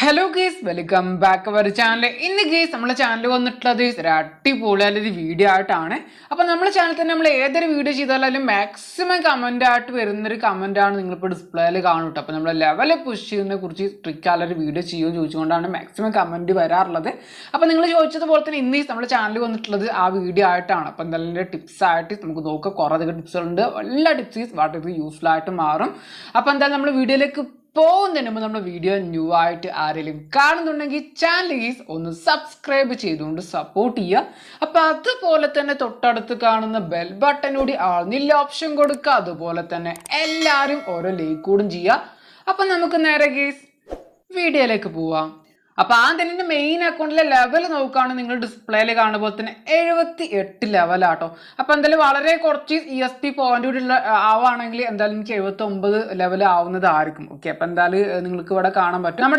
Hello guys, welcome back our channel. ഇന്ന് guys നമ്മളെ channel വന്നിട്ടുള്ളത് ഒരു അടിപൊളിയായൊരു വീഡിയോ ആയിട്ടാണ്. അപ്പോൾ നമ്മളെ ചാനൽ തന്നെ നമ്മൾ ഏതൊരു വീഡിയോ ചെയ്താലും മാക്സിമം കമൻ്റ് ആയിട്ട് വരുന്നൊരു കമൻ്റാണ് നിങ്ങളിപ്പോൾ ഡിസ്പ്ലേയിൽ കാണും കേട്ടോ. അപ്പോൾ നമ്മൾ ലെവൽ പുഷ് ചെയ്യുന്നതിനെ കുറിച്ച് ട്രിക്കാലൊരു വീഡിയോ ചെയ്യുമെന്ന് ചോദിച്ചുകൊണ്ടാണ് മാക്സിമം കമൻറ്റ് വരാറുള്ളത്. അപ്പോൾ നിങ്ങൾ ചോദിച്ചതുപോലെ തന്നെ ഇന്ന് നമ്മുടെ ചാനൽ വന്നിട്ടുള്ളത് ആ വീഡിയോ ആയിട്ടാണ്. അപ്പോൾ എന്തായാലും ടിപ്സ് ആയിട്ട് നമുക്ക് നോക്കാം. കുറേ അധികം ടിപ്സുകളുണ്ട്. എല്ലാ ടിപ്സ് വളരെ യൂസ്ഫുൾ ആയിട്ട് മാറും. അപ്പോൾ എന്തായാലും നമ്മൾ വീഡിയോയിലേക്ക് പോകുന്നതിന് മുമ്പ് നമ്മുടെ വീഡിയോ ന്യൂ ആയിട്ട് ആരെങ്കിലും കാണുന്നുണ്ടെങ്കിൽ ചാനൽ ഒന്ന് സബ്സ്ക്രൈബ് ചെയ്തുകൊണ്ട് സപ്പോർട്ട് ചെയ്യുക. അപ്പം അതുപോലെ തന്നെ തൊട്ടടുത്ത് കാണുന്ന ബെൽ ബട്ടനോട് ആൾന്നില്ല ഓപ്ഷൻ കൊടുക്കുക. അതുപോലെ തന്നെ എല്ലാവരും ഓരോ ലൈക്ക് കൂടും ചെയ്യുക. അപ്പം നമുക്ക് നേരെ ഗേസ് വീഡിയോയിലേക്ക് പോവാം. അപ്പോൾ ആ തന്നെ മെയിൻ അക്കൗണ്ടിലെ ലെവൽ നോക്കുകയാണെങ്കിൽ നിങ്ങൾ ഡിസ്പ്ലേയിൽ കാണുമ്പോൾ തന്നെ 78 ലെവലാട്ടോ. അപ്പോൾ എന്തായാലും വളരെ കുറച്ച് ESP പോയിന്റ് കൂടി ഉള്ള ആവുകയാണെങ്കിൽ എന്തായാലും എനിക്ക് 79 ലെവൽ ആവുന്നതായിരിക്കും. ഓക്കെ, അപ്പോൾ എന്തായാലും നിങ്ങൾക്ക് ഇവിടെ കാണാൻ പറ്റും. നമ്മുടെ